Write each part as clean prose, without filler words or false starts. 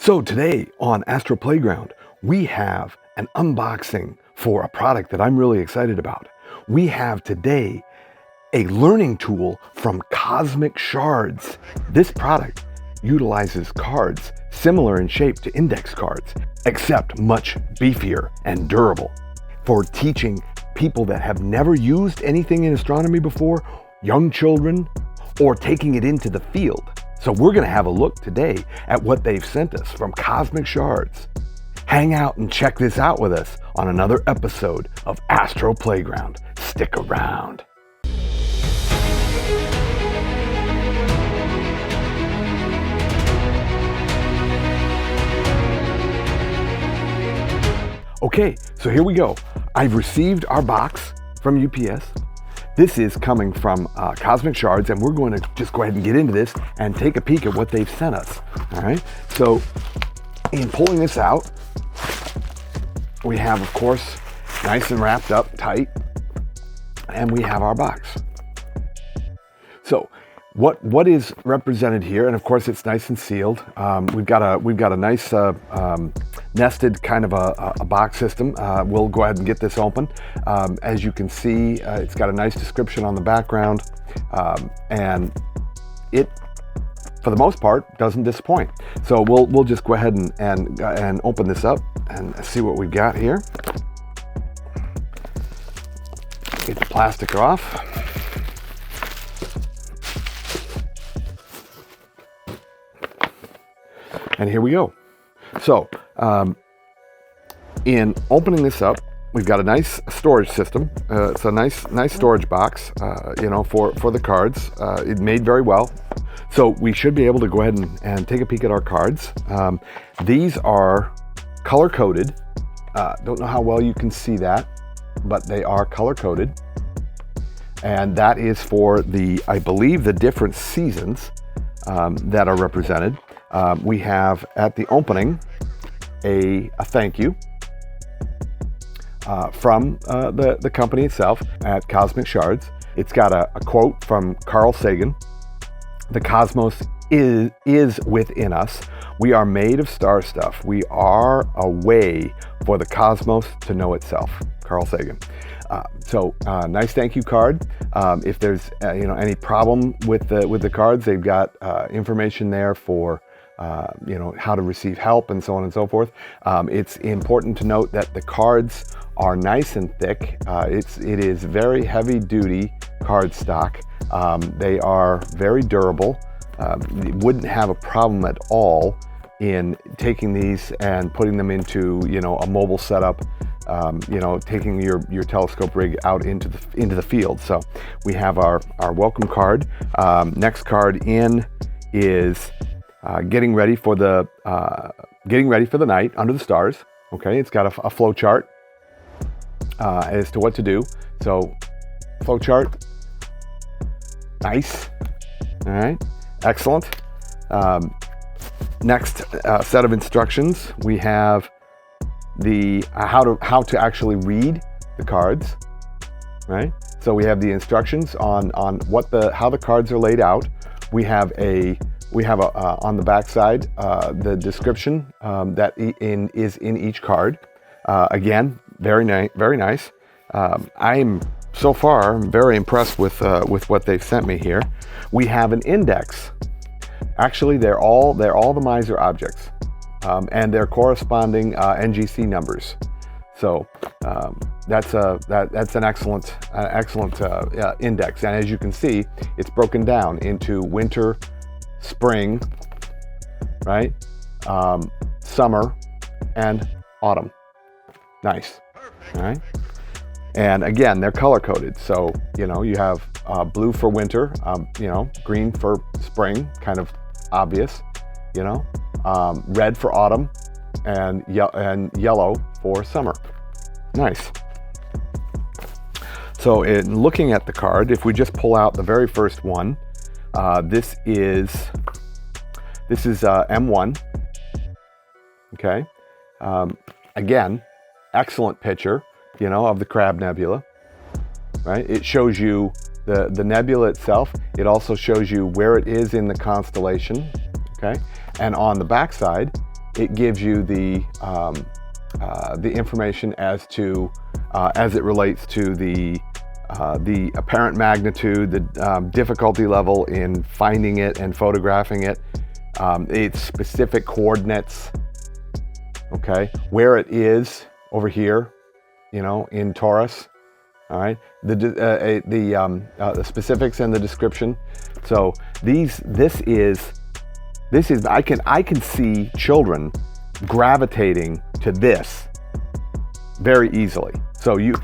So today on Astro Playground, we have an unboxing for a product that I'm really excited about. We have today a learning tool from Cosmic Shards. This product utilizes cards similar in shape to index cards, except much beefier and durable for teaching people that have never used anything in astronomy before, young children, or taking it into the field. So we're going to have a look today at what they've sent us from Cosmic Shards. Hang out and check this out with us on another episode of Astro Playground. Stick around. Okay, so here we go. I've received our box from UPS. This is coming from Cosmic Shards, and we're going to just go ahead and get into this and take a peek at what they've sent us. All right, so in pulling this out, we have, of course, nice and wrapped up tight, and we have our box. So what is represented here, and of course it's nice and sealed. We've got a nice nested kind of a box system. We'll go ahead and get this open. As you can see, it's got a nice description on the background, and it, for the most part, doesn't disappoint. So we'll just go ahead and open this up and see what we've got here. Get the plastic off. And here we go. So, in opening this up, we've got a nice storage system. It's a nice storage box, for the cards. It's made very well. So we should be able to go ahead and take a peek at our cards. These are color-coded. Don't know how well you can see that, but they are color-coded. And that is for I believe, the different seasons that are represented. We have at the opening a thank you from the company itself at Cosmic Shards. It's got a quote from Carl Sagan. "The cosmos is within us. We are made of star stuff. We are a way for the cosmos to know itself." Carl Sagan. Nice thank you card. If there's any problem with the cards, they've got information there for how to receive help and so on and so forth. It's important to note that the cards are nice and thick. It is very heavy duty card stock. They are very durable. You wouldn't have a problem at all in taking these and putting them into a mobile setup. Taking your telescope rig out into the field. So we have our welcome card. Next card in is getting ready for the night under the stars. Okay, it's got a flow chart as to what to do. So flow chart, nice. All right, excellent. Next set of instructions, we have the how to actually read the cards. Right. So we have the instructions on how the cards are laid out. We have on the back side the description that is in each card. Again, very nice. I'm so far very impressed with what they've sent me here. We have an index. Actually, they're all the Miser objects, and their corresponding NGC numbers. So that's an excellent index. And as you can see, it's broken down into winter, spring, right? Summer and autumn. Nice. All right. And again, they're color coded. So, you have blue for winter, green for spring, kind of obvious, red for autumn, and yellow for summer. Nice. So in looking at the card, if we just pull out the very first one, this is M1. Okay. Again, excellent picture, of the Crab Nebula. Right. It shows you the nebula itself. It also shows you where it is in the constellation. Okay. And on the back side, it gives you the information as to as it relates to the apparent magnitude, the difficulty level in finding it and photographing it, its specific coordinates, okay, where it is over here, you know, in Taurus. All right, the specifics and the description. So this is I can see children gravitating to this very easily. So you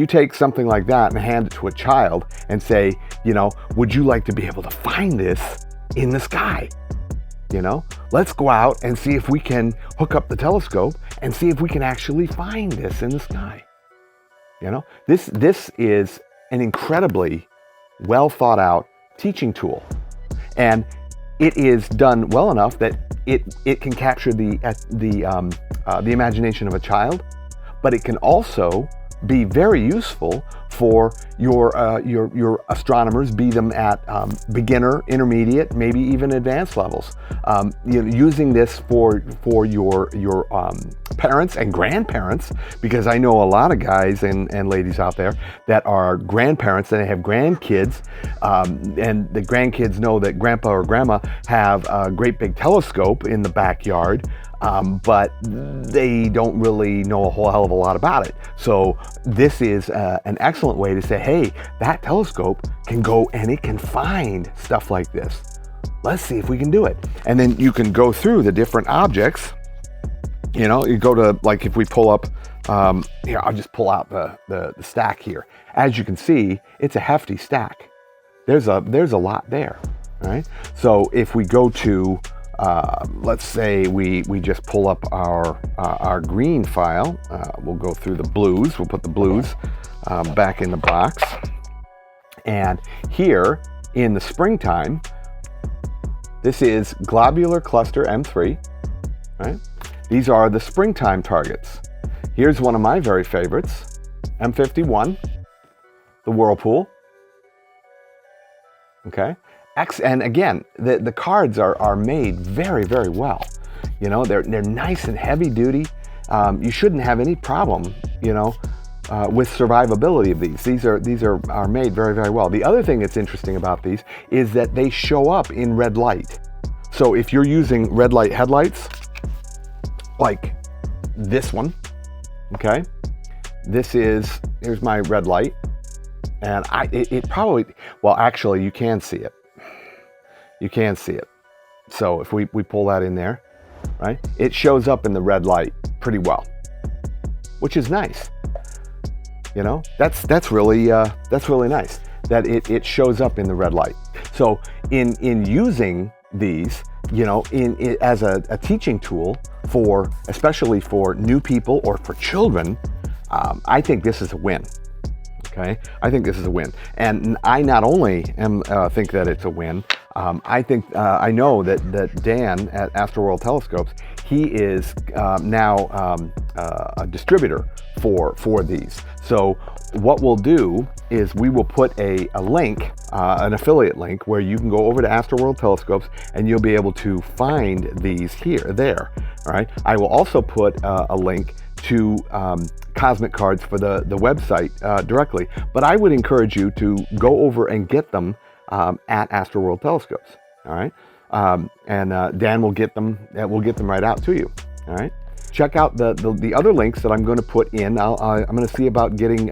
take something like that and hand it to a child and say, you know, would you like to be able to find this in the sky? You know, let's go out and see if we can hook up the telescope and see if we can actually find this in the sky. You know, this is an incredibly well thought out teaching tool, and it is done well enough that it can capture the imagination of a child, but it can also be very useful for your astronomers, be them at beginner, intermediate, maybe even advanced levels. You know, using this for your parents and grandparents, because I know a lot of guys and ladies out there that are grandparents and they have grandkids, and the grandkids know that grandpa or grandma have a great big telescope in the backyard. But they don't really know a whole hell of a lot about it. So this is an excellent way to say, hey, that telescope can go and it can find stuff like this. Let's see if we can do it. And then you can go through the different objects. You know, you go to, like, if we pull up, here, I'll just pull out the stack here. As you can see, it's a hefty stack. There's a lot there, all right? So if we go to, let's say we just pull up our green file. We'll go through the blues. We'll put the blues back in the box. And here in the springtime, this is globular cluster M3, right? These are the springtime targets. Here's one of my very favorites, M51, the whirlpool. Okay. And again, the cards are made very, very well. You know, they're nice and heavy duty. You shouldn't have any problem, you know, with survivability of these. These are made very, very well. The other thing that's interesting about these is that they show up in red light. So if you're using red light headlights, like this one, okay, here's my red light, and it probably, well, actually you can see it. You can see it. So if we pull that in there, right, it shows up in the red light pretty well, which is nice. You know, that's really nice that it shows up in the red light. So in using these, you know, as a teaching tool for, especially for new people or for children, I think this is a win. Okay, I think this is a win, and I not only think that it's a win. I think I know that Dan at Astro World Telescopes, he is now a distributor for these. So what we'll do is we will put a link, an affiliate link, where you can go over to Astro World Telescopes and you'll be able to find these there. All right. I will also put a link to Cosmic Cards for the website directly, but I would encourage you to go over and get them at Astro World Telescopes. All right, and Dan will get them. We'll get them right out to you. All right. Check out the other links that I'm going to put in. I'm going to see about getting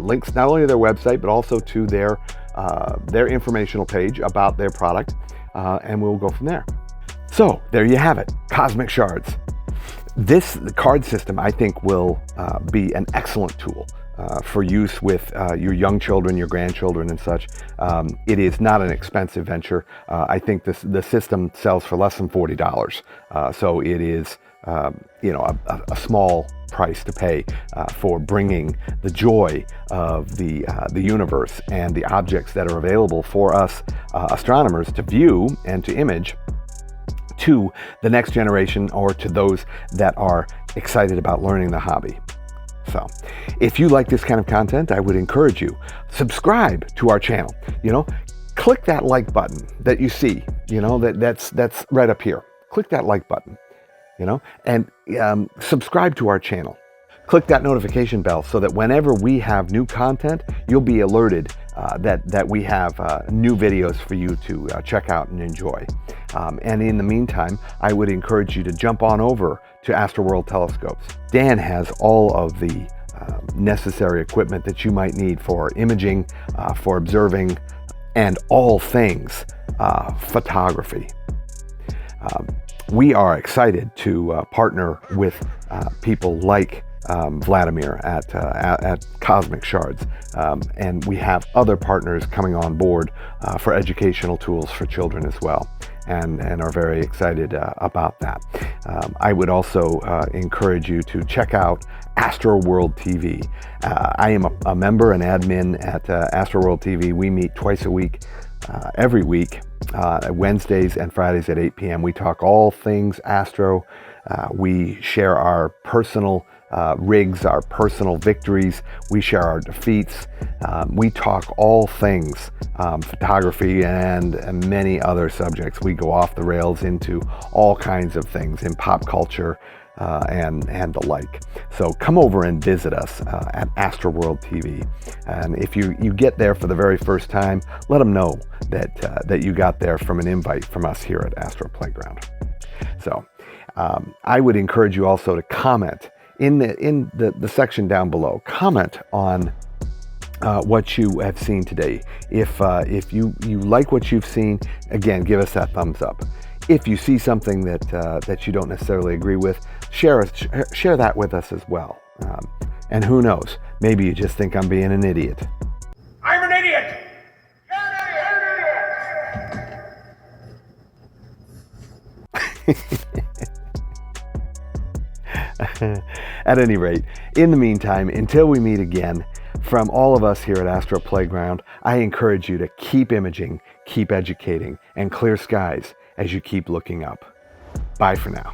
links not only to their website but also to their informational page about their product, and we'll go from there. So there you have it, Cosmic Shards. This card system, I think, will be an excellent tool for use with your young children, your grandchildren, and such. It is not an expensive venture. I think the system sells for less than $40, so it is you know, a small price to pay for bringing the joy of the universe and the objects that are available for us astronomers to view and to image to the next generation, or to those that are excited about learning the hobby. So if you like this kind of content, I would encourage you, subscribe to our channel. You know, click that like button that you see, you know, that's right up here. Click that like button. and subscribe to our channel. Click that notification bell so that whenever we have new content, you'll be alerted that we have new videos for you to check out and enjoy. And in the meantime, I would encourage you to jump on over to Astro World Telescopes. Dan has all of the necessary equipment that you might need for imaging, for observing, and all things photography. We are excited to partner with people like Vladimir at Cosmic Shards, and we have other partners coming on board for educational tools for children as well, and are very excited about that. I would also encourage you to check out Astro World TV. I am a member and admin at Astro World TV. We meet twice a week, every week, Wednesdays and Fridays at 8 p.m. We talk all things astro. We share our personal rigs, our personal victories. We share our defeats. We talk all things photography and many other subjects. We go off the rails into all kinds of things in pop culture and the like. So come over and visit us at Astro World TV. And if you get there for the very first time, let them know that you got there from an invite from us here at Astro Playground. So I would encourage you also to comment in the section down below. Comment on what you have seen today. If you like what you've seen, again, give us that thumbs up. If you see something that you don't necessarily agree with, share that with us as well. And who knows, maybe you just think I'm being an idiot. I'm an idiot! At any rate, in the meantime, until we meet again, from all of us here at Astro Playground, I encourage you to keep imaging, keep educating, and clear skies as you keep looking up. Bye for now.